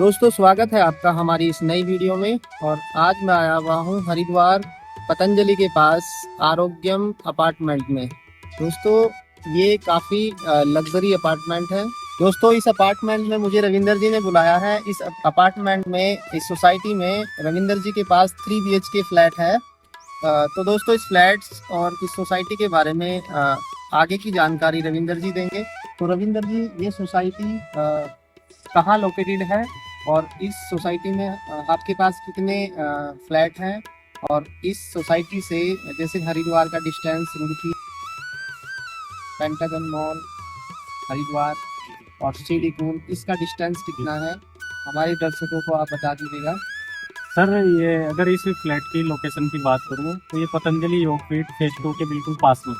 दोस्तों स्वागत है आपका हमारी इस नई वीडियो में। और आज मैं आया हुआ हूँ हरिद्वार पतंजलि के पास आरोग्यम अपार्टमेंट में। दोस्तों ये काफ़ी लग्जरी अपार्टमेंट है। दोस्तों इस अपार्टमेंट में मुझे रविंदर जी ने बुलाया है। इस अपार्टमेंट में, इस सोसाइटी में रविंदर जी के पास 3 BHK फ्लैट है। तो दोस्तों इस फ्लैट्स और इस सोसाइटी के बारे में आगे की जानकारी रविंदर जी देंगे। तो रविंदर जी, ये सोसाइटी कहाँ लोकेटेड है और इस सोसाइटी में आपके पास कितने फ्लैट हैं, और इस सोसाइटी से जैसे हरिद्वार का distance, Roorkee, pentagon mall, Haridwar और सिडीकुल, इसका डिस्टेंस कितना है, हमारे दर्शकों को आप बता दीजिएगा। सर ये अगर इस फ्लैट की लोकेशन की बात करूँ तो ये पतंजलि योगपीठ फेज 2 के बिल्कुल पास में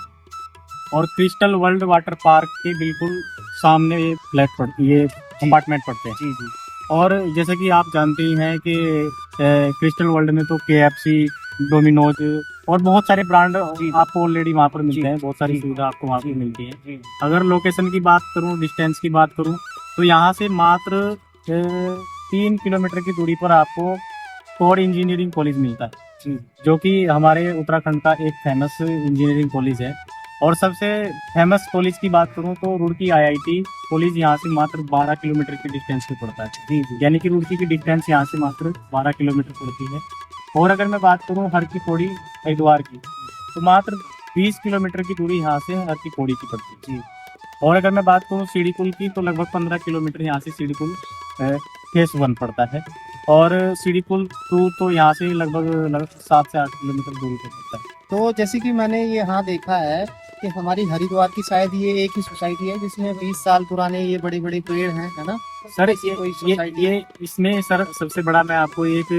और क्रिस्टल वर्ल्ड वाटर पार्क के बिल्कुल सामने ये फ्लैट पड़ती है, ये अपार्टमेंट पड़ते हैं। जी जी। और जैसे कि आप जानते ही हैं कि क्रिस्टल वर्ल्ड में तो KFC, डोमिनोज और बहुत सारे ब्रांड आपको ऑलरेडी वहाँ पर मिलते हैं। बहुत सारी सुविधा आपको वहाँ पर मिलती है। अगर लोकेशन की बात करूँ, डिस्टेंस की बात करूँ, तो यहाँ से मात्र 3 किलोमीटर की दूरी पर आपको फॉर इंजीनियरिंग कॉलेज मिलता है, जो कि हमारे उत्तराखंड का एक फेमस इंजीनियरिंग कॉलेज है। और सबसे फेमस कॉलेज की बात करूं तो रुड़की IIT कॉलेज यहाँ से मात्र 12 किलोमीटर की डिस्टेंस पे पड़ता है। जी, यानी कि रुड़की की डिस्टेंस यहाँ से मात्र 12 किलोमीटर पड़ती है। और अगर मैं बात करूं हर की पौड़ी हरिद्वार की, तो मात्र 20 किलोमीटर की दूरी यहाँ से हर की पौड़ी की पड़ती है। और अगर मैं बात करूँ सिडीकुल की, तो लगभग 15 किलोमीटर यहाँ से सिडीकुल फेस 1 पड़ता है। और सिडीकुल 2 तो यहाँ से लगभग 7 से 8 किलोमीटर दूरी पर पड़ता है। तो जैसे कि मैंने ये यहाँ देखा है कि हमारी हरिद्वार की शायद ये एक ही सोसाइटी है जिसमें 20 साल पुराने ये बड़े बड़े पेड़ हैं, है ना सर? ये इसमें सर सबसे बड़ा मैं आपको एक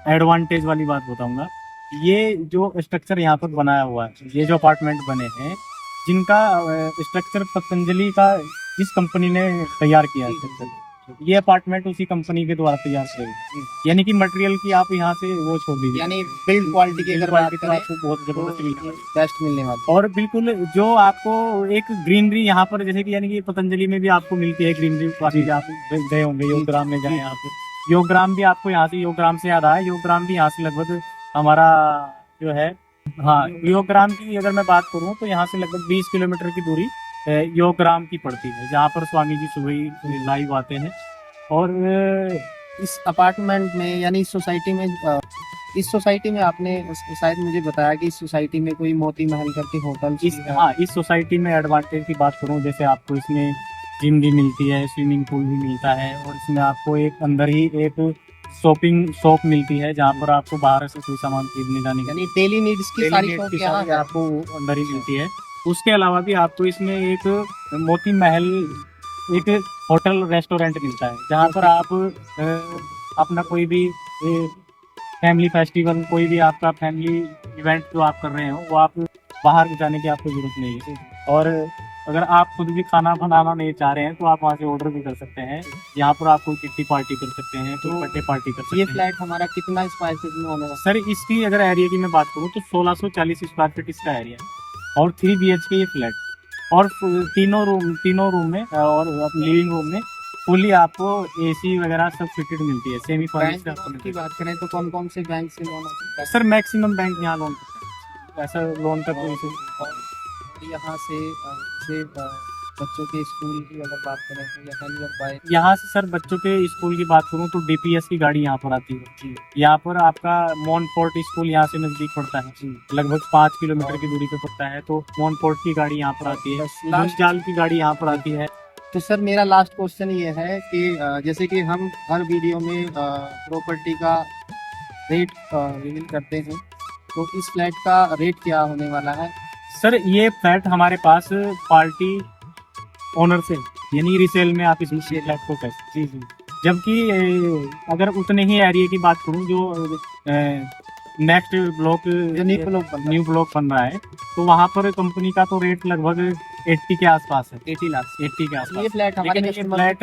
एडवांटेज वाली बात बताऊंगा। ये जो स्ट्रक्चर यहाँ पर बनाया हुआ है, ये जो अपार्टमेंट बने हैं, जिनका स्ट्रक्चर पतंजलि का इस कंपनी ने तैयार किया है। ये अपार्टमेंट उसी कंपनी के द्वारा तैयार किए गए, यानी कि मटेरियल की आप यहाँ से वो छोड़ दीजिए, यानी बिल्ड क्वालिटी की अगर बात करें आपको बहुत जबरदस्त मिलेगी, बेस्ट मिलने वाली। और बिल्कुल जो आपको एक ग्रीनरी यहाँ पर, जैसे कि यानी कि पतंजलि में भी आपको मिलती है ग्रीनरी, काफी आप गए होंगे योगग्राम में, जाए आप योगग्राम भी आपको यहाँ से, योगग्राम से याद आया, योगग्राम भी यहाँ से लगभग हमारा जो है, हाँ, योगग्राम की अगर मैं बात करूँ तो यहाँ से लगभग 20 किलोमीटर की दूरी योगग्राम की पड़ती है, जहाँ पर स्वामी जी सुबह लाइव आते हैं। और इस अपार्टमेंट में यानी इस सोसाइटी में आपने शायद मुझे बताया कि इस सोसाइटी में कोई मोती महल करके होटल, इस सोसाइटी में एडवांटेज की बात करूँ, जैसे आपको इसमें जिम भी मिलती है, स्विमिंग पूल भी मिलता है, और इसमें आपको एक अंदर ही एक शॉपिंग शॉप मिलती है, जहाँ पर आपको बाहर से कोई सामान खरीदने जाने की, यानी डेली नीड्स की सारी आपको अंदर ही मिलती है। उसके अलावा भी आपको इसमें एक मोती महल एक होटल रेस्टोरेंट मिलता है, जहाँ पर आप अपना कोई भी फैमिली फेस्टिवल, कोई भी आपका फैमिली इवेंट जो आप कर रहे हो, वो आप बाहर जाने की आपको जरूरत नहीं है। और अगर आप खुद भी खाना बनाना नहीं चाह रहे हैं तो आप वहाँ से ऑर्डर भी कर सकते हैं। यहाँ पर आप कोई किट्टी पार्टी कर सकते हैं, कोई बर्थडे पार्टी कर सकते हैं। ये फ्लैट हमारा कितना स्क्वायर फीट में होगा? सर इसकी अगर एरिया की मैं बात करूँ तो 1640 स्क्वायर फीट इसका एरिया है, और 3 BHK ये फ्लैट, और तीनों रूम में और लिविंग रूम में फुली आपको AC वगैरह सब फिटेड मिलती है। सेमी फर्निश्ड की बात करें तो कौन कौन से बैंक से लोन हो सकता है? सर मैक्सिमम बैंक यहाँ लोन करते हैं, ऐसा लोन का कोई यहाँ से बच्चों के स्कूल की अगर बात करें तो यहाँ से सर बच्चों के स्कूल की बात करूँ तो DPS की गाड़ी यहाँ पर आती है। यहाँ पर आपका मोनफोर्ट स्कूल यहाँ से नजदीक पड़ता है, लगभग 5 किलोमीटर की दूरी पे पड़ता है, तो मोनफोर्ट की गाड़ी यहाँ पर आती है, जाल की गाड़ी यहाँ पर आती है। तो सर मेरा लास्ट क्वेश्चन ये है कि जैसे कि हम हर वीडियो में प्रॉपर्टी का रेट रिवील करते हैं, तो इस फ्लैट का रेट क्या होने वाला है? सर ये फ्लैट हमारे पास पार्टी ओनर से, यानी रिसेल में आप इस फ्लैट को कर सकते हैं। जबकि अगर उतने ही एरिया की बात करूं, जो नेक्स्ट ब्लॉक न्यू ब्लॉक बन रहा है, तो वहाँ पर कंपनी का तो रेट लगभग 80 के आसपास है, 80 के आसपास। ये फ्लैट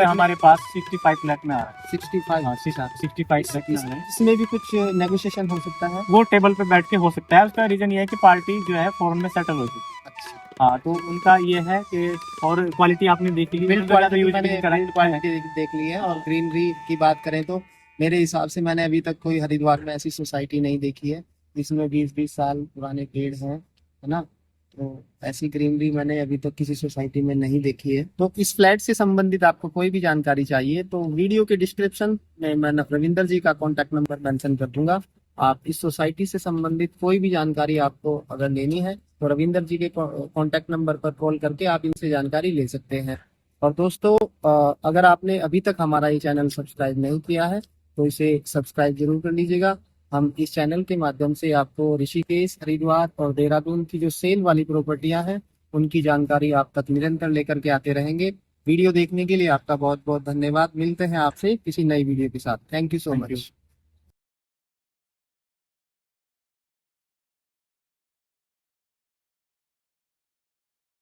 हमारे पास 65 लाख में आ रहा है। 65 लाख में आ रहा है। इसमें भी कुछ नेगोशिएशन हो सकता है? वो टेबल पे बैठ के हो सकता है। उसका रीजन ये है कि पार्टी जो है फॉरेन में सेटल हो चुकी है। हाँ, तो उनका ये है कि और क्वालिटी आपने देख ली, बिल्ड उनका ज़्यादा क्वालिटी यूज मैंने नहीं करा बिल्ड क्वालिटी देख ली है। और ग्रीनरी की बात करें तो मेरे हिसाब से मैंने अभी तक कोई हरिद्वार में ऐसी सोसाइटी नहीं देखी है जिसमें 20-20 साल पुराने पेड़ हैं, है ना। तो ऐसी ग्रीनरी मैंने अभी तक किसी सोसाइटी में नहीं देखी है। तो इस फ्लैट से संबंधित आपको कोई भी जानकारी चाहिए तो वीडियो के डिस्क्रिप्शन में मैं रविंदर जी का कॉन्टैक्ट नंबर मेंशन कर दूंगा। आप इस सोसाइटी से संबंधित कोई भी जानकारी आपको अगर लेनी है तो रविंदर जी के कॉन्टैक्ट नंबर पर कॉल करके आप इनसे जानकारी ले सकते हैं। और दोस्तों, अगर आपने अभी तक हमारा ये चैनल सब्सक्राइब नहीं किया है तो इसे सब्सक्राइब जरूर कर लीजिएगा। हम इस चैनल के माध्यम से आपको ऋषिकेश, हरिद्वार और देहरादून की जो सेल वाली प्रॉपर्टियां हैं उनकी जानकारी आप तक निरंतर लेकर के आते रहेंगे। वीडियो देखने के लिए आपका बहुत बहुत धन्यवाद। मिलते हैं आपसे किसी नई वीडियो के साथ। Thank you so Thank you. Much.